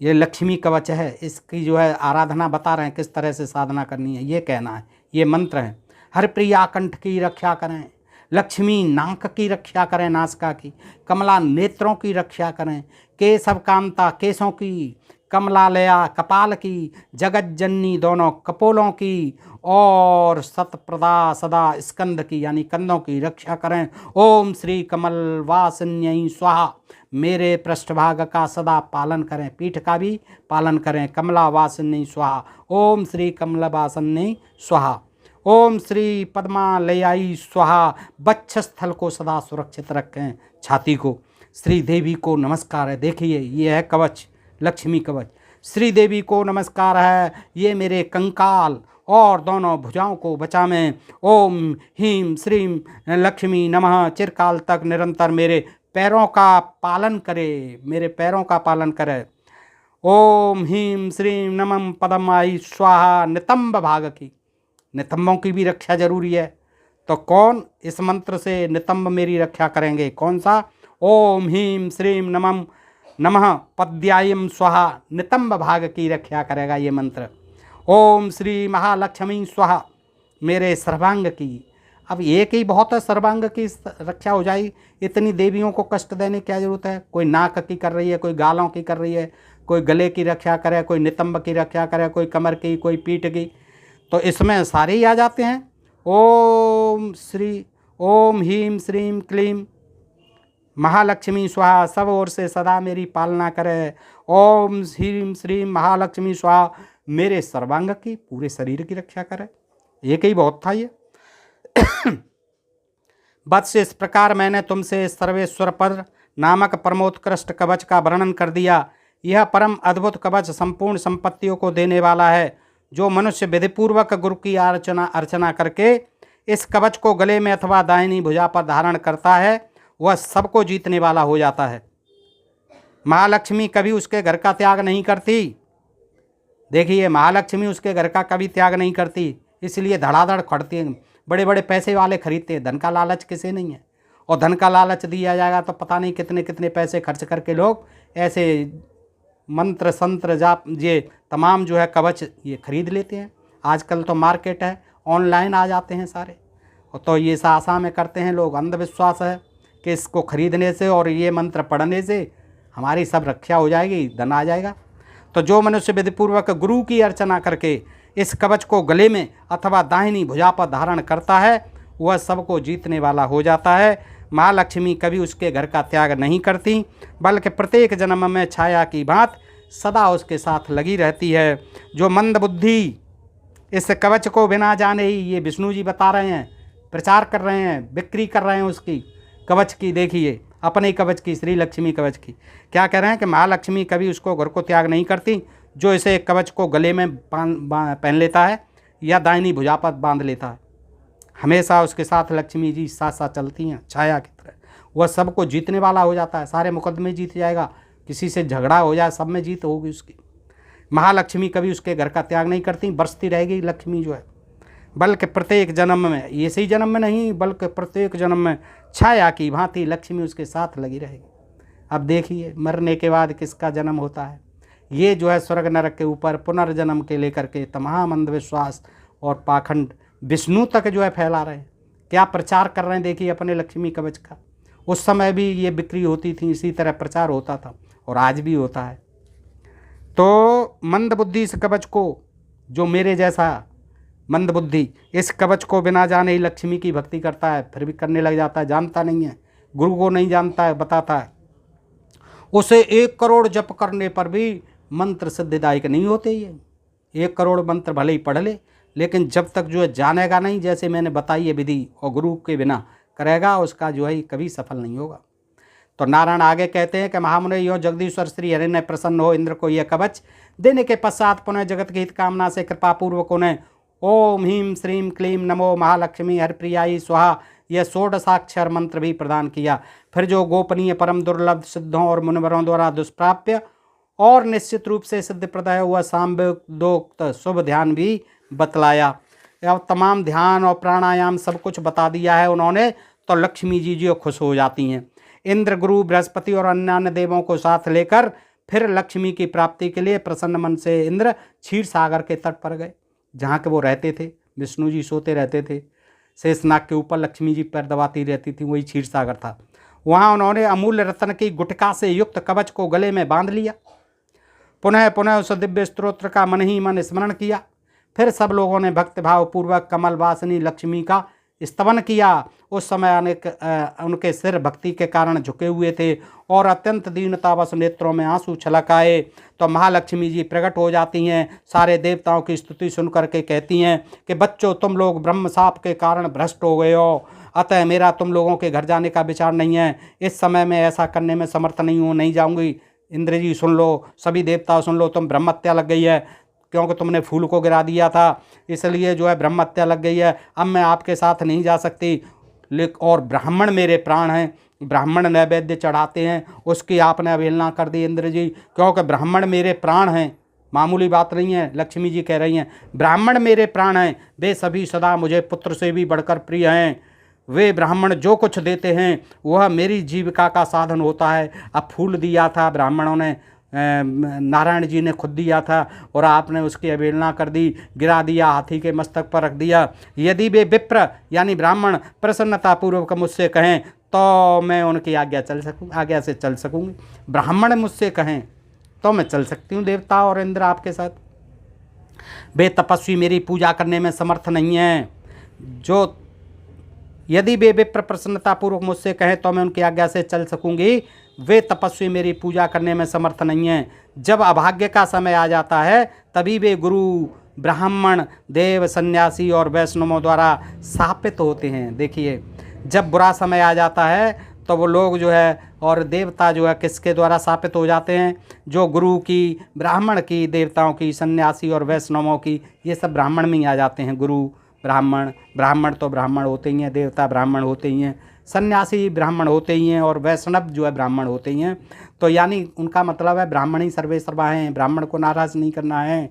ये लक्ष्मी कवच है, इसकी जो है आराधना बता रहे हैं किस तरह से साधना करनी है, ये कहना है, ये मंत्र है। हरिप्रिया कंठ की रक्षा करें, लक्ष्मी नाक की रक्षा करें, नासिका की, कमला नेत्रों की रक्षा करें, केशव कांता केशों की, कमलालया कपाल की, जगत जननी दोनों कपोलों की, और सतप्रदा सदा स्कंद की यानी कंधों की रक्षा करें। ओम श्री कमल वासन्यई स्वाहा, मेरे पृष्ठभाग का सदा पालन करें, पीठ का भी पालन करें। कमला वासन्यई स्वाहा, ओम श्री कमल वासन्यई स्वाहा। ओम श्री पद्मालयाई स्वाहा, वक्षस्थल को सदा सुरक्षित रखें, छाती को। श्री देवी को नमस्कार है, देखिए ये है कवच, लक्ष्मी कवच। श्री देवी को नमस्कार है, ये मेरे कंकाल और दोनों भुजाओं को बचावें। ओम हीम श्रीम लक्ष्मी नमः, चिरकाल तक निरंतर मेरे पैरों का पालन करे, मेरे पैरों का पालन करे। ओम हीम श्रीम नमः पद्माई स्वाहा, नितंब भाग की, नितंबों की भी रक्षा जरूरी है। तो कौन इस मंत्र से नितंब मेरी रक्षा करेंगे, कौन सा? ओम हीम श्रीम नमः पद्यायम स्वाहा, नितंब भाग की रक्षा करेगा ये मंत्र। ओम श्री महालक्ष्मी स्वाहा, मेरे सर्वांग की। अब एक ही बहुत है, सर्वांग की रक्षा हो जाएगी, इतनी देवियों को कष्ट देने की क्या जरूरत है? कोई नाक की कर रही है, कोई गालों की कर रही है, कोई गले की रक्षा करे, कोई नितंब की रक्षा करे, कोई कमर की, कोई पीठ की, तो इसमें सारे ही आ जाते हैं। ओम हीम श्रीम क्लीम महालक्ष्मी स्वाहा, सब ओर से सदा मेरी पालना करे। ओम ह्रीम श्रीम महालक्ष्मी स्वाहा, मेरे सर्वांग की, पूरे शरीर की रक्षा करे। एक ही बहुत था ये। बस इस प्रकार मैंने तुमसे सर्वेश्वर पद नामक परमोत्कृष्ट कवच का वर्णन कर दिया। यह परम अद्भुत कवच संपूर्ण संपत्तियों को देने वाला है। जो मनुष्य विधिपूर्वक गुरु की अर्चना करके इस कवच को गले में अथवा दाहिनी भुजा पर धारण करता है, वह सबको जीतने वाला हो जाता है। महालक्ष्मी कभी उसके घर का त्याग नहीं करती। देखिए, महालक्ष्मी उसके घर का कभी त्याग नहीं करती, इसलिए धड़ाधड़ खड़ती हैं। बड़े बड़े पैसे वाले खरीदते हैं, धन का लालच किसे नहीं है। और धन का लालच दिया जाएगा तो पता नहीं कितने कितने पैसे खर्च करके लोग ऐसे मंत्र संत्र जाप ये तमाम जो है कवच ये खरीद लेते हैं। आजकल तो मार्केट है, ऑनलाइन आ जाते हैं सारे, तो ये आशा में करते हैं लोग। अंधविश्वास है कि इसको खरीदने से और ये मंत्र पढ़ने से हमारी सब रक्षा हो जाएगी, धन आ जाएगा। तो जो मनुष्य विधिपूर्वक गुरु की अर्चना करके इस कवच को गले में अथवा दाहिनी भुजा पर धारण करता है, वह सबको जीतने वाला हो जाता है। महालक्ष्मी कभी उसके घर का त्याग नहीं करती, बल्कि प्रत्येक जन्म में छाया की बात सदा उसके साथ लगी रहती है। जो मंद बुद्धि इस कवच को बिना जाने ही, ये विष्णु जी बता रहे हैं, प्रचार कर रहे हैं, बिक्री कर रहे हैं उसकी कवच की। देखिए अपने कवच की, श्री लक्ष्मी कवच की क्या कह रहे हैं कि महालक्ष्मी कभी उसको घर को त्याग नहीं करती। जो इसे कवच को गले में पहन लेता है या दाहिनी भुजा पर बांध लेता है, हमेशा उसके साथ लक्ष्मी जी साथ साथ चलती हैं छाया की तरह। वह सबको जीतने वाला हो जाता है, सारे मुकदमे जीत जाएगा, किसी से झगड़ा हो जाए सब में जीत होगी उसकी। महालक्ष्मी कभी उसके घर का त्याग नहीं करती, बरसती रहेगी लक्ष्मी जो है, बल्कि प्रत्येक जन्म में, इसी जन्म में नहीं बल्कि प्रत्येक जन्म में छाया की भांति लक्ष्मी उसके साथ लगी रहेगी। अब देखिए मरने के बाद किसका जन्म होता है, ये जो है स्वर्ग नरक के ऊपर पुनर्जन्म के लेकर के तमाम अंधविश्वास और पाखंड विष्णु तक जो है फैला रहे हैं, क्या प्रचार कर रहे हैं। देखिए अपने लक्ष्मी कवच का, उस समय भी ये बिक्री होती थी, इसी तरह प्रचार होता था और आज भी होता है। तो मंद बुद्धि इस कवच को, जो मेरे जैसा मंद बुद्धि इस कवच को बिना जाने ही लक्ष्मी की भक्ति करता है, फिर भी करने लग जाता है, जानता नहीं है, गुरु को नहीं जानता है, बताता है, उसे 1 करोड़ जप करने पर भी मंत्र सिद्धिदायक नहीं होते। ये 1 करोड़ मंत्र भले ही पढ़ ले, लेकिन जब तक जो है जानेगा नहीं, जैसे मैंने बताई है विधि, और गुरु के बिना करेगा, उसका जो है कभी सफल नहीं होगा। तो नारायण आगे कहते हैं कि महामुनि यो जगदीश्वर श्री हरि ने प्रसन्न हो इंद्र को यह कवच देने के पश्चात पुनः जगत की हित कामना से कृपापूर्वक उन्हें ओम ह्रीम श्रीम क्लीम नमो महालक्ष्मी हरिप्रियाई स्वाहा यह 16 मंत्र भी प्रदान किया। फिर जो गोपनीय परम दुर्लभ सिद्धों और मुनिवरों द्वारा दुष्प्राप्य और निश्चित रूप से सिद्ध प्रदाय हुआ सांबोक्त शुभ ध्यान भी बतलाया। अब तमाम ध्यान और प्राणायाम सब कुछ बता दिया है उन्होंने, तो लक्ष्मी जी जो खुश हो जाती हैं। इंद्र, गुरु, बृहस्पति और अन्य देवों को साथ लेकर फिर लक्ष्मी की प्राप्ति के लिए प्रसन्न मन से इंद्र क्षीर सागर के तट पर गए, जहाँ के वो रहते थे। विष्णु जी सोते रहते थे, शेषनाग के ऊपर लक्ष्मी जी पैर दबाती रहती थी, वही क्षीर सागर था। वहाँ उन्होंने अमूल्य रत्न की गुटका से युक्त कवच को गले में बांध लिया। पुनः पुनः उस दिव्य स्तोत्र का मन ही मन स्मरण किया। फिर सब लोगों ने भक्तिभाव पूर्वक कमल वासिनी लक्ष्मी का स्तवन किया। उस समय अनेक उनके सिर भक्ति के कारण झुके हुए थे और अत्यंत दीनतावश नेत्रों में आंसू छलक आए। तो महालक्ष्मी जी प्रकट हो जाती हैं, सारे देवताओं की स्तुति सुन करके कहती हैं कि बच्चों, तुम लोग ब्रह्म शाप के कारण भ्रष्ट हो गए हो, अतः मेरा तुम लोगों के घर जाने का विचार नहीं है। इस समय मैं ऐसा करने में समर्थ नहीं हूँ, नहीं जाऊँगी। इंद्र जी सुन लो, सभी देवता सुन लो, तुम ब्रह्म हत्या लग गई है, क्योंकि तुमने फूल को गिरा दिया था, इसलिए जो है ब्रह्म हत्या लग गई है। अब मैं आपके साथ नहीं जा सकती। और ब्राह्मण मेरे प्राण हैं, ब्राह्मण नैवेद्य चढ़ाते हैं, उसकी आपने अवहेलना कर दी इंद्र जी, क्योंकि ब्राह्मण मेरे प्राण हैं। मामूली बात नहीं है, लक्ष्मी जी कह रही हैं ब्राह्मण मेरे प्राण हैं, वे सभी सदा मुझे पुत्र से भी बढ़कर प्रिय हैं। वे ब्राह्मण जो कुछ देते हैं वह मेरी जीविका का साधन होता है। अब फूल दिया था ब्राह्मणों ने, नारायण जी ने खुद दिया था, और आपने उसकी अवहेलना कर दी, गिरा दिया, हाथी के मस्तक पर रख दिया। यदि वे विप्र यानी ब्राह्मण प्रसन्नतापूर्वक मुझसे कहें तो मैं उनकी आज्ञा से चल सकूँगी। ब्राह्मण मुझसे कहें तो मैं चल सकती हूँ देवता और इंद्र आपके साथ। वे तपस्वी मेरी पूजा करने में समर्थ नहीं हैं। यदि वे विप्र प्रसन्नतापूर्वक मुझसे कहें तो मैं उनकी आज्ञा से चल सकूंगी। वे तपस्वी मेरी पूजा करने में समर्थ नहीं हैं। जब अभाग्य का समय आ जाता है तभी वे गुरु, ब्राह्मण, देव, सन्यासी और वैष्णवों द्वारा शापित होते हैं। देखिए, जब बुरा समय आ जाता है तो वो लोग जो है और देवता जो है किसके द्वारा शापित हो जाते हैं? जो गुरु की, ब्राह्मण की, देवताओं की, सन्यासी और वैष्णवों की, ये सब ब्राह्मण में ही आ जाते हैं। गुरु, ब्राह्मण तो ब्राह्मण होते ही हैं, देवता ब्राह्मण होते ही हैं, सन्यासी ब्राह्मण होते ही हैं, और वैष्णव जो है ब्राह्मण होते ही हैं। तो यानी उनका मतलब है ब्राह्मण ही सर्वे सर्वा हैं, ब्राह्मण को नाराज़ नहीं करना है।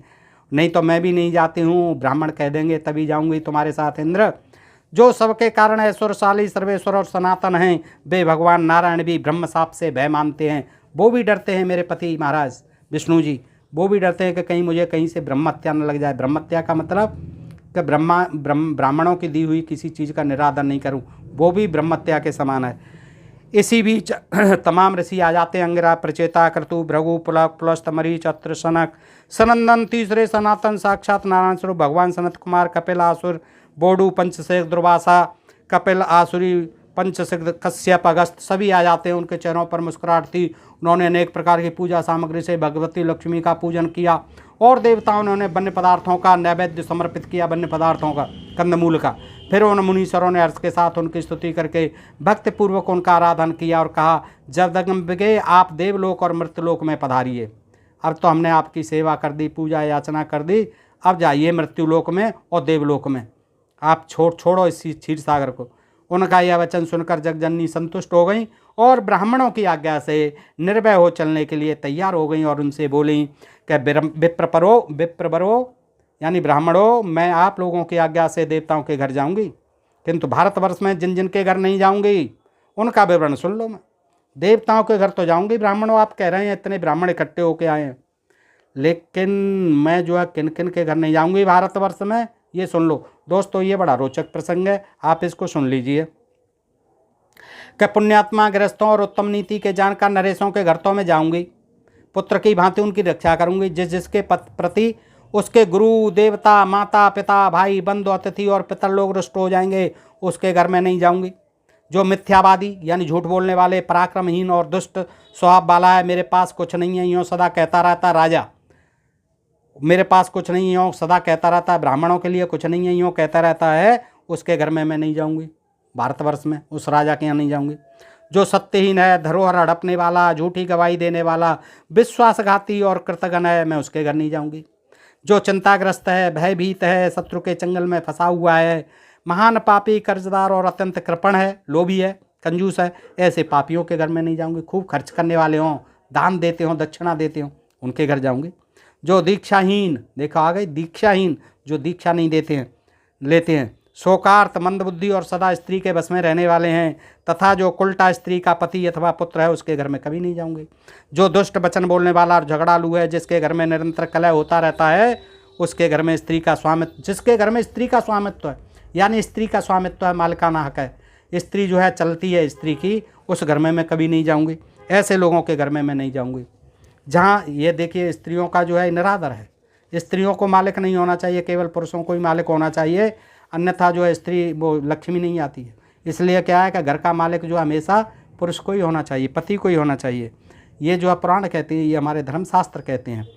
नहीं तो मैं भी नहीं जाती हूँ, ब्राह्मण कह देंगे तभी जाऊँगी तुम्हारे साथ इंद्र। जो सबके कारण ऐश्वर्यशाली, सर्वेश्वर और सनातन हैं, वे भगवान नारायण भी ब्रह्म शाप से भय मानते हैं। वो भी डरते हैं मेरे पति महाराज विष्णु जी, वो भी डरते हैं कि कहीं मुझे कहीं से ब्रह्म हत्या न लग जाए। ब्रह्म हत्या का मतलब कि ब्राह्मणों की दी हुई किसी चीज़ का निरादर नहीं करूं, वो भी ब्रह्म हत्या के समान है। इसी बीच तमाम ऋषि आ जाते हैं, अंगिरा, प्रचेता, क्रतु, भृगु, पुलक, पुलस्त, मरीच, अत्र, सनक, सनंदन, तीसरे सनातन, साक्षात नारायण स्वरूप भगवान सनत कुमार, कपिल, आसुर, बोडू, पंचशेख, दुर्वासा, कपिल, आसुरी, पंचसिद्ध, कश्यप, अगस्त सभी आ जाते हैं। उनके चेहरों पर मुस्कुराहट थी। उन्होंने अनेक प्रकार की पूजा सामग्री से भगवती लक्ष्मी का पूजन किया, और देवताओं ने उन्हें वन्य पदार्थों का नैवेद्य समर्पित किया, वन्य पदार्थों का, कंदमूल का। फिर उन मुनीश्वरों ने हर्ष के साथ उनकी स्तुति करके भक्तिपूर्वक उनका आराधन किया और कहा, जगदम्बिके आप देवलोक और मृत्युलोक में पधारिए। अब तो हमने आपकी सेवा कर दी, पूजा याचना कर दी, अब जाइए मृत्युलोक में और देवलोक में, आप छोड़ो इस क्षीर सागर को। उनका यह वचन सुनकर जगजननी संतुष्ट हो गई और ब्राह्मणों की आज्ञा से निर्भय हो चलने के लिए तैयार हो गई, और उनसे बोली कि विप्रवरो यानी ब्राह्मणों, मैं आप लोगों की आज्ञा से देवताओं के घर जाऊंगी, किंतु भारतवर्ष में जिन जिन के घर नहीं जाऊंगी उनका विवरण सुन लो। मैं देवताओं के घर तो जाऊंगी, ब्राह्मणों आप कह रहे हैं इतने ब्राह्मण इकट्ठे होके आए हैं, लेकिन मैं जो है किन किन के घर नहीं जाऊंगी भारतवर्ष में, ये सुन लो। दोस्तों, ये बड़ा रोचक प्रसंग है, आप इसको सुन लीजिए। कि पुण्यात्मा गृहस्थों और उत्तम नीति के जानकार नरेशों के घर तो मैं जाऊंगी, पुत्र की भांति उनकी रक्षा करूंगी। जिसके प्रति उसके गुरु, देवता, माता, पिता, भाई, बंधु, अतिथि और पितर लोग रुष्ट हो जाएंगे, उसके घर में नहीं जाऊंगी। जो मिथ्यावादी यानी झूठ बोलने वाले, पराक्रमहीन और दुष्ट स्वभाव वाला है, मेरे पास कुछ नहीं है यूँ सदा कहता रहता राजा, मेरे पास कुछ नहीं है यूँ सदा कहता रहता है, ब्राह्मणों के लिए कुछ नहीं है यूँ कहता रहता है, उसके घर में मैं नहीं जाऊंगी। भारतवर्ष में उस राजा के यहाँ नहीं जाऊंगी। जो सत्यहीन है, धरोहर हड़पने वाला, झूठी गवाही देने वाला, विश्वासघाती और कृतघ्न है, मैं उसके घर नहीं जाऊंगी। जो चिंताग्रस्त है, भयभीत है, शत्रु के चंगल में फंसा हुआ है, महान पापी, कर्जदार और अत्यंत कृपण है, लोभी है, कंजूस है, ऐसे पापियों के घर में नहीं जाऊंगी। खूब खर्च करने वाले हों, दान देते हों, दक्षिणा देते हों, उनके घर जाऊंगी। जो दीक्षाहीन, देखा आ गई, दीक्षाहीन, जो दीक्षा नहीं लेते हैं, शोकार्त, मंदबुद्धि और सदा स्त्री के बस में रहने वाले हैं, तथा जो उल्टा स्त्री का पति अथवा पुत्र है, उसके घर में कभी नहीं जाऊंगी। जो दुष्ट वचन बोलने वाला और झगड़ालू है, जिसके घर में निरंतर कलह होता रहता है, उसके घर में स्त्री का स्वामित्व, जिसके घर में स्त्री का स्वामित्व है, यानी स्त्री का स्वामित्व है, मालिकाना हक है, स्त्री जो है चलती है स्त्री की, उस घर में मैं कभी नहीं जाऊंगी। ऐसे लोगों के घर में मैं नहीं जाऊंगी। जहाँ ये देखिए स्त्रियों का जो है निरादर है, स्त्रियों को मालिक नहीं होना चाहिए, केवल पुरुषों को ही मालिक होना चाहिए, अन्यथा जो है स्त्री वो लक्ष्मी नहीं आती है। इसलिए क्या है कि घर का मालिक जो हमेशा पुरुष को ही होना चाहिए, पति को ही होना चाहिए। ये जो है पुराण कहते हैं, ये हमारे धर्मशास्त्र कहते हैं।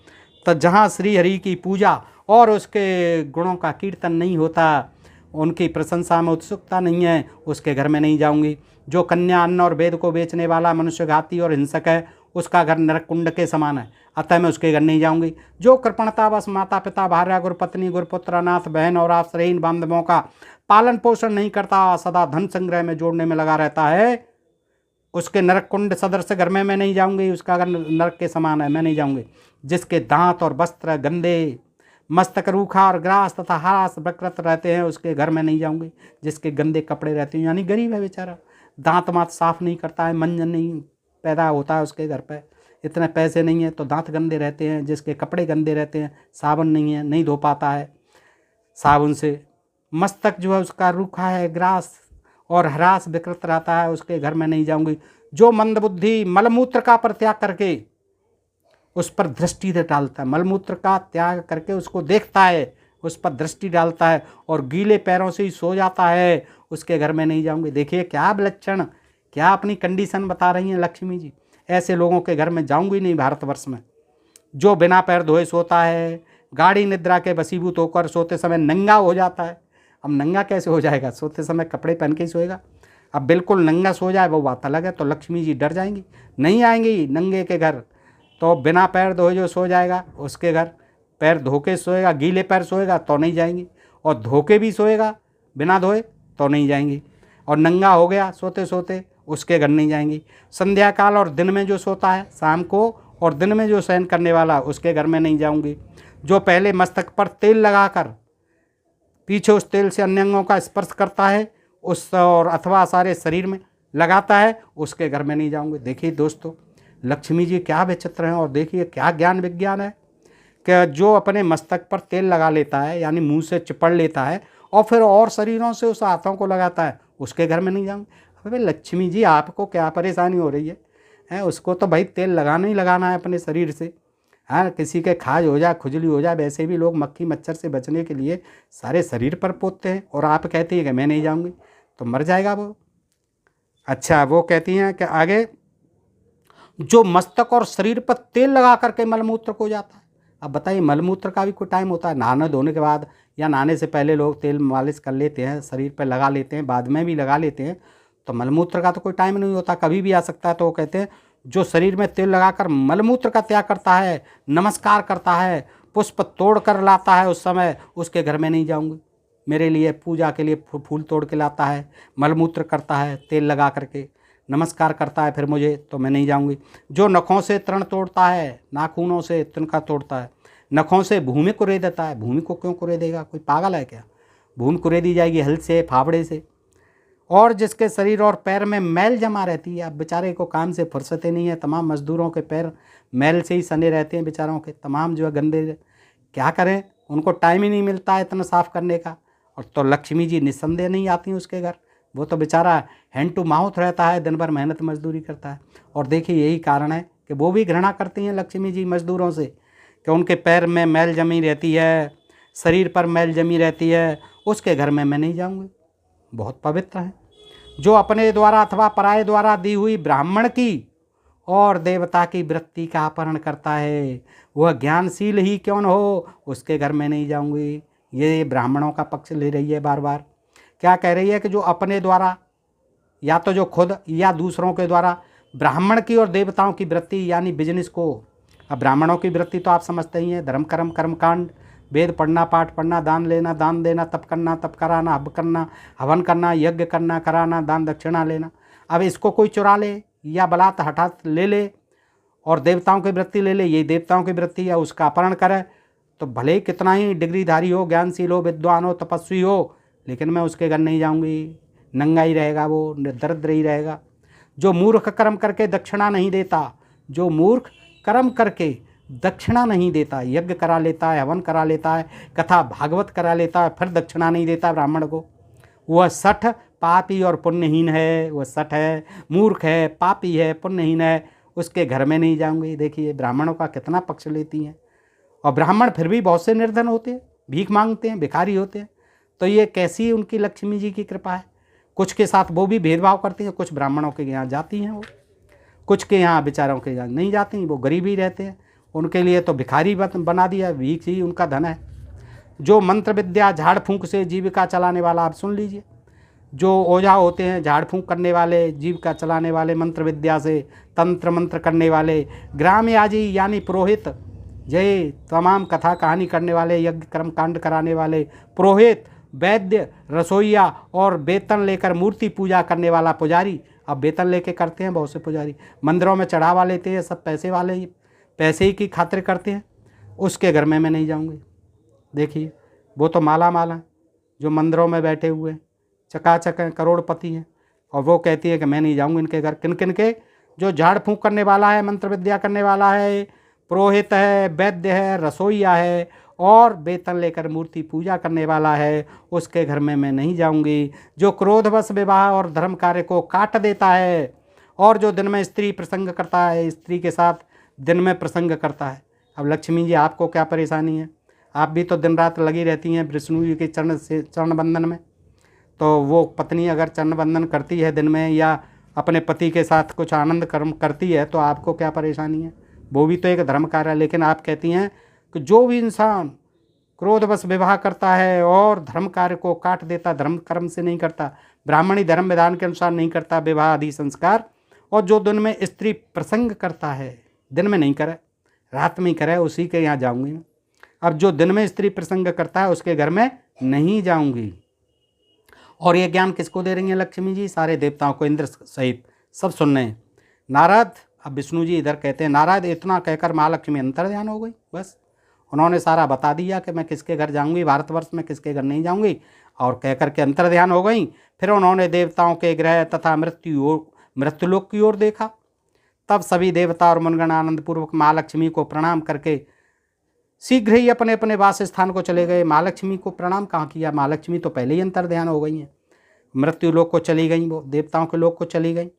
तो जहाँ श्री हरि की पूजा और उसके गुणों का कीर्तन नहीं होता, उनकी प्रशंसा में उत्सुकता नहीं है, उसके घर में नहीं जाऊंगी। जो कन्या, अन्न और वेद को बेचने वाला मनुष्यघाती और हिंसक है, उसका घर नरक कुंड के समान है, अतः मैं उसके घर नहीं जाऊंगी। जो कृपणतावश माता पिता, भार्या, गुरुपत्नी, गुरुपुत्र, अनाथ बहन और आश्रयहीन बांधवों का पालन पोषण नहीं करता, सदा धन संग्रह में जोड़ने में लगा रहता है, उसके नरक कुंड सदृश घर में मैं नहीं जाऊंगी। उसका घर नरक के समान है, मैं नहीं जाऊंगी। जिसके दांत और वस्त्र गंदे, मस्तक रूखा और ग्रास तथा हास विकृत रहते हैं, उसके घर में नहीं जाऊंगी। जिसके गंदे कपड़े रहते हैं, यानी गरीब है बेचारा, दांत मात साफ नहीं करता है, मंजन नहीं पैदा होता है उसके घर पे, इतने पैसे नहीं है तो दांत गंदे रहते हैं। जिसके कपड़े गंदे रहते हैं, साबुन नहीं है, नहीं धो पाता है साबुन से, मस्तक जो है उसका रूखा है, ग्रास और हरास विकृत रहता है, उसके घर में नहीं जाऊंगी। जो मंदबुद्धि मलमूत्र का परित्याग करके उस पर दृष्टि डालता है, मलमूत्र का त्याग करके उसको देखता है, उस पर दृष्टि डालता है और गीले पैरों से ही सो जाता है, उसके घर में नहीं जाऊंगी। देखिए क्या लक्षण, क्या अपनी कंडीशन बता रही हैं लक्ष्मी जी। ऐसे लोगों के घर में जाऊंगी नहीं भारतवर्ष में। जो बिना पैर धोए सोता है, गाढ़ी निद्रा के वशीभूत होकर सोते समय नंगा हो जाता है। अब नंगा कैसे हो जाएगा, सोते समय कपड़े पहन के ही सोएगा। अब बिल्कुल नंगा सो जाए वो बात अलग है, तो लक्ष्मी जी डर जाएंगी, नहीं आएंगी नंगे के घर। तो बिना पैर धोए जो सो जाएगा उसके घर, पैर धो के सोएगा, गीले पैर सोएगा तो नहीं जाएंगी, और धो के भी सोएगा बिना धोए तो नहीं जाएंगी, और नंगा हो गया सोते सोते उसके घर नहीं जाएंगी। संध्या काल और दिन में जो सोता है, शाम को और दिन में जो शयन करने वाला, उसके घर में नहीं जाऊंगी। जो पहले मस्तक पर तेल लगाकर पीछे उस तेल से अन्य अंगों का स्पर्श करता है, उस और अथवा सारे शरीर में लगाता है, उसके घर में नहीं जाऊंगी। देखिए दोस्तों लक्ष्मी जी क्या विचित्र हैं, और देखिए क्या ज्ञान विज्ञान है कि जो अपने मस्तक पर तेल लगा लेता है, यानी मुंह से चिपड़ लेता है और फिर और शरीरों से उस हाथों को लगाता है, उसके घर में नहीं जाऊंगी। अबे लक्ष्मी जी आपको क्या परेशानी हो रही है, उसको तो भाई तेल लगाना ही लगाना है अपने शरीर से। हाँ, किसी के खाज हो जाए, खुजली हो जाए, वैसे भी लोग मक्खी मच्छर से बचने के लिए सारे शरीर पर पोतते हैं, और आप कहती हैं कि मैं नहीं जाऊंगी, तो मर जाएगा वो। अच्छा, वो कहती हैं कि आगे जो मस्तक और शरीर पर तेल लगा करके मलमूत्र को जाता है। अब बताइए मलमूत्र का भी कोई टाइम होता है? नहाने धोने के बाद या नहाने से पहले लोग तेल मालिश कर लेते हैं, शरीर पर लगा लेते हैं, बाद में भी लगा लेते हैं, तो मलमूत्र का तो कोई टाइम नहीं होता, कभी भी आ सकता है। तो वो कहते हैं जो शरीर में तेल लगाकर मलमूत्र का त्याग करता है, नमस्कार करता है, पुष्प तोड़ कर लाता है, उस समय उसके घर में नहीं जाऊंगी। मेरे लिए पूजा के लिए फूल तोड़ के लाता है, मलमूत्र करता है, तेल लगा करके नमस्कार करता है फिर मुझे, तो मैं नहीं जाऊंगी। जो नखों से तृण तोड़ता है, नाखूनों से तिनका तोड़ता है, नखों से भूमि कुरेद देता है। भूमि को क्यों कुरेदेगा, कोई पागल है क्या? भूमि कुरेदी जाएगी हल से, फावड़े से। और जिसके शरीर और पैर में मैल जमा रहती है, अब बेचारे को काम से फुर्सत ही नहीं है, तमाम मजदूरों के पैर मैल से ही सने रहते हैं बेचारों के, तमाम जो है गंदे, क्या करें, उनको टाइम ही नहीं मिलता है इतना साफ़ करने का। और तो लक्ष्मी जी निस्संदेह नहीं आती हैं उसके घर, वो तो बेचारा हैंड टू माउथ रहता है, दिन भर मेहनत मजदूरी करता है। और देखिए यही कारण है कि वो भी घृणा करती हैं लक्ष्मी जी मजदूरों से, कि उनके पैर में मैल जमी रहती है, शरीर पर मैल जमी रहती है, उसके घर में मैं नहीं जाऊंगी। बहुत पवित्र है। जो अपने द्वारा अथवा पराये द्वारा दी हुई ब्राह्मण की और देवता की वृत्ति का अपहरण करता है, वह ज्ञानशील ही क्यों न हो, उसके घर में नहीं जाऊंगी। ये ब्राह्मणों का पक्ष ले रही है बार बार। क्या कह रही है कि जो अपने द्वारा या तो जो खुद या दूसरों के द्वारा ब्राह्मण की और देवताओं की वृत्ति यानी बिजनेस को, अब ब्राह्मणों की वृत्ति तो आप समझते ही हैं, धर्म कर्म कर्मकांड वेद पढ़ना, पाठ पढ़ना, दान लेना, दान देना, तप करना, तप कराना, हव करना, हवन करना, यज्ञ करना, कराना, दान दक्षिणा लेना। अब इसको कोई चुरा ले या बलात् हठात ले ले और देवताओं की वृत्ति ले ले, ये देवताओं की वृत्ति या उसका अपहरण करे, तो भले ही कितना ही डिग्रीधारी हो, ज्ञानशील हो, विद्वान हो, तपस्वी हो, लेकिन मैं उसके घर नहीं जाऊंगी। नंगा ही रहेगा वो, दरिद्र ही रहेगा। जो मूर्ख कर्म करके दक्षिणा नहीं देता, जो मूर्ख कर्म करके दक्षिणा नहीं देता, यज्ञ करा लेता है, हवन करा लेता है, कथा भागवत करा लेता है, फिर दक्षिणा नहीं देता ब्राह्मण को, वह सठ पापी और पुण्यहीन है। वह सठ है, मूर्ख है, पापी है, पुण्यहीन है, उसके घर में नहीं जाऊंगी। देखिए ब्राह्मणों का कितना पक्ष लेती हैं। और ब्राह्मण फिर भी बहुत से निर्धन होते हैं, भीख मांगते हैं, भिखारी होते हैं। तो ये कैसी उनकी लक्ष्मी जी की कृपा है। कुछ के साथ वो भी भेदभाव करती हैं, कुछ ब्राह्मणों के यहाँ जाती हैं, वो कुछ के यहाँ बेचारों के यहाँ नहीं जाती, वो गरीब ही रहते हैं। उनके लिए तो भिखारी बना दिया, भीख ही उनका धन है। जो मंत्र विद्या झाड़ फूंक से जीविका चलाने वाला, आप सुन लीजिए, जो ओझा होते हैं, झाड़ फूंक करने वाले, जीविका चलाने वाले, मंत्र विद्या से तंत्र मंत्र करने वाले, ग्रामयाजी यानी पुरोहित, जय तमाम कथा कहानी करने वाले, यज्ञ कर्म कांड कराने वाले पुरोहित, वैद्य, रसोईया और वेतन लेकर मूर्ति पूजा करने वाला पुजारी। अब वेतन लेके करते हैं बहुत से पुजारी, मंदिरों में चढ़ावा लेते हैं, सब पैसे वाले ही, पैसे ही की खातिर करते हैं। उसके घर में मैं नहीं जाऊंगी। देखिए वो तो माला माला जो मंदिरों में बैठे हुए हैं, चकाचक हैं, करोड़पति हैं, और वो कहती है कि मैं नहीं जाऊंगी इनके घर। किन किन के? जो झाड़ फूंक करने वाला है, मंत्र विद्या करने वाला है, पुरोहित है, वैद्य है, रसोईया है और वेतन लेकर मूर्ति पूजा करने वाला है, उसके घर में मैं नहीं जाऊंगी। जो क्रोधवश विवाह और धर्म कार्य को काट देता है और जो दिन में स्त्री प्रसंग करता है, स्त्री के साथ दिन में प्रसंग करता है। अब लक्ष्मी जी आपको क्या परेशानी है? आप भी तो दिन रात लगी रहती हैं विष्णु जी के चरण बंधन में। तो वो पत्नी अगर चरण बंधन करती है दिन में या अपने पति के साथ कुछ आनंद कर्म करती है तो आपको क्या परेशानी है? वो भी तो एक धर्म कार्य है। लेकिन आप कहती हैं कि जो भी इंसान क्रोधवश विवाह करता है और धर्म कार्य को काट देता, धर्म कर्म से नहीं करता, ब्राह्मणी धर्म विधान के अनुसार नहीं करता विवाह आदि संस्कार, और जो दिन में स्त्री प्रसंग करता है, दिन में नहीं करे, रात में ही करे, उसी के यहाँ जाऊंगी मैं। अब जो दिन में स्त्री प्रसंग करता है उसके घर में नहीं जाऊंगी। और ये ज्ञान किसको दे रही हैं लक्ष्मी जी? सारे देवताओं को, इंद्र सहित सब सुन रहे हैं। नारद, अब विष्णु जी इधर कहते हैं, नारद इतना कहकर महालक्ष्मी अंतर ध्यान हो गई। बस उन्होंने सारा बता दिया कि मैं किसके घर जाऊंगी, भारतवर्ष में किसके घर नहीं जाऊंगी, और कहकर के अंतर ध्यान हो गई। फिर उन्होंने देवताओं के ग्रह तथा मृत्युलोक की ओर देखा। तब सभी देवता और मुनगण आनंदपूर्वक महालक्ष्मी को प्रणाम करके शीघ्र ही अपने अपने वास स्थान को चले गए। महालक्ष्मी को प्रणाम कहाँ किया? महालक्ष्मी तो पहले ही अंतर ध्यान हो गई हैं, मृत्यु लोक को चली गई, वो देवताओं के लोक को चली गई।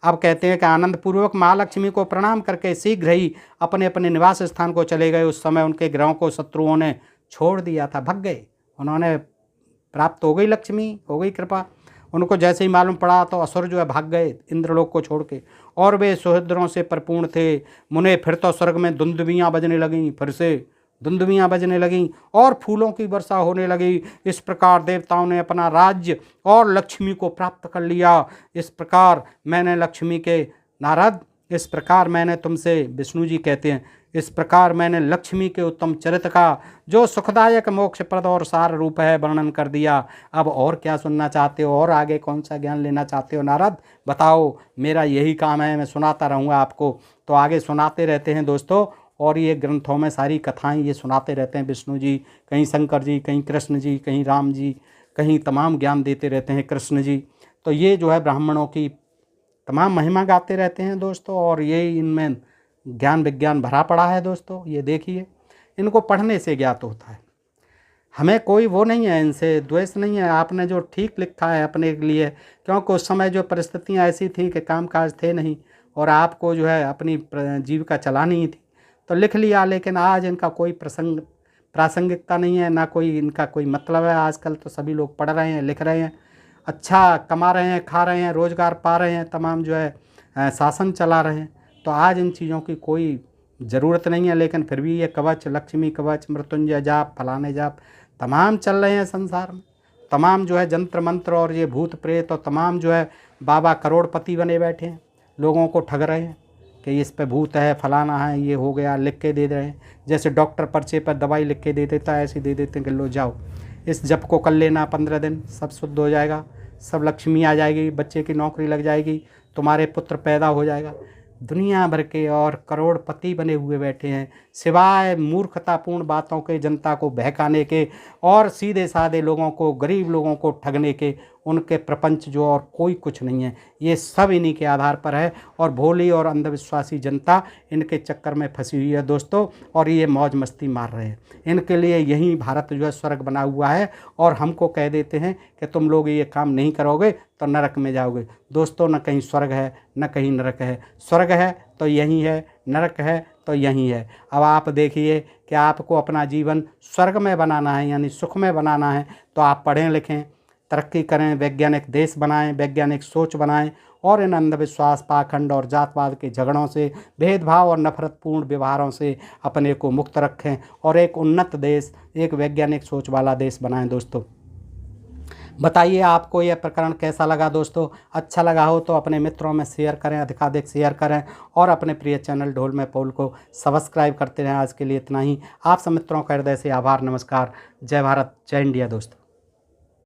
अब कहते हैं कि आनंदपूर्वक महालक्ष्मी को प्रणाम करके शीघ्र ही अपने अपने निवास स्थान को चले गए। उस समय उनके ग्रहों को शत्रुओं ने छोड़ दिया था, भग गए। उन्होंने प्राप्त हो गई लक्ष्मी, हो गई कृपा। उनको जैसे ही मालूम पड़ा तो असुर जो है भाग गए इंद्रलोक को छोड़ के, और वे सुहृदों से परिपूर्ण थे। मुने फिर तो स्वर्ग में दुंदुबियाँ बजने लगीं, फिर से दुंदुबियाँ बजने लगीं और फूलों की वर्षा होने लगी। इस प्रकार देवताओं ने अपना राज्य और लक्ष्मी को प्राप्त कर लिया। इस प्रकार मैंने लक्ष्मी के, नारद इस प्रकार मैंने तुमसे, विष्णु जी कहते हैं, इस प्रकार मैंने लक्ष्मी के उत्तम चरित्र का जो सुखदायक मोक्षप्रद और सार रूप है वर्णन कर दिया। अब और क्या सुनना चाहते हो? और आगे कौन सा ज्ञान लेना चाहते हो नारद? बताओ, मेरा यही काम है, मैं सुनाता रहूँगा आपको। तो आगे सुनाते रहते हैं दोस्तों, और ये ग्रंथों में सारी कथाएं ये सुनाते रहते हैं विष्णु जी, कहीं शंकर जी, कहीं कृष्ण जी, कहीं राम जी, कहीं तमाम ज्ञान देते रहते हैं कृष्ण जी। तो ये जो है ब्राह्मणों की तमाम महिमा गाते रहते हैं दोस्तों, और ये इनमें ज्ञान विज्ञान भरा पड़ा है दोस्तों। ये देखिए, इनको पढ़ने से ज्ञात होता है। हमें कोई वो नहीं है, इनसे द्वेष नहीं है। आपने जो ठीक लिखा है अपने लिए, क्योंकि उस समय जो परिस्थितियाँ ऐसी थी कि कामकाज थे नहीं और आपको जो है अपनी जीविका चलानी ही थी, तो लिख लिया। लेकिन आज इनका कोई प्रासंगिकता नहीं है, ना कोई इनका कोई मतलब है। आजकल तो सभी लोग पढ़ रहे हैं, लिख रहे हैं, अच्छा कमा रहे हैं, खा रहे हैं, रोज़गार पा रहे हैं, तमाम जो है शासन चला रहे हैं। तो आज इन चीज़ों की कोई ज़रूरत नहीं है। लेकिन फिर भी ये कवच, लक्ष्मी कवच, मृत्युंजय जाप, फलाने जाप तमाम चल रहे हैं संसार में। तमाम जो है जंत्र मंत्र और ये भूत प्रेत और तमाम जो है बाबा करोड़पति बने बैठे हैं, लोगों को ठग रहे हैं। कि इस पे भूत है, फलाना है, ये हो गया, लिख के दे रहे हैं। जैसे डॉक्टर पर्चे पर दवाई लिख के दे देता है, ऐसे दे देते हैं कि लो जाओ, इस जप को कर लेना 15 दिन, सब शुद्ध हो जाएगा, सब लक्ष्मी आ जाएगी, बच्चे की नौकरी लग जाएगी, तुम्हारे पुत्र पैदा हो जाएगा। दुनिया भर के और करोड़पति बने हुए बैठे हैं, सिवाय मूर्खतापूर्ण बातों के, जनता को बहकाने के और सीधे साधे लोगों को, गरीब लोगों को ठगने के। उनके प्रपंच जो और कोई कुछ नहीं है, ये सब इन्हीं के आधार पर है। और भोली और अंधविश्वासी जनता इनके चक्कर में फंसी हुई है दोस्तों, और ये मौज मस्ती मार रहे हैं। इनके लिए यही भारत जो है स्वर्ग बना हुआ है, और हमको कह देते हैं कि तुम लोग ये काम नहीं करोगे तो नरक में जाओगे। दोस्तों, न कहीं स्वर्ग है न कहीं नरक है। स्वर्ग है तो यही है, नरक है तो यही है। अब आप देखिए कि आपको अपना जीवन स्वर्ग में बनाना है, यानी सुख में बनाना है, तो आप पढ़ें लिखें, तरक्की करें, वैज्ञानिक देश बनाएं, वैज्ञानिक सोच बनाएं, और इन अंधविश्वास, पाखंड और जातवाद के झगड़ों से, भेदभाव और नफरतपूर्ण व्यवहारों से अपने को मुक्त रखें और एक उन्नत देश, एक वैज्ञानिक सोच वाला देश बनाएं। दोस्तों, बताइए आपको यह प्रकरण कैसा लगा। दोस्तों, अच्छा लगा हो तो अपने मित्रों में शेयर करें, अधिकाधिक शेयर करें, और अपने प्रिय चैनल ढोल में पोल को सब्सक्राइब करते रहें। आज के लिए इतना ही। आप सब मित्रों का हृदय से आभार, नमस्कार, जय भारत, जय इंडिया। दोस्तों।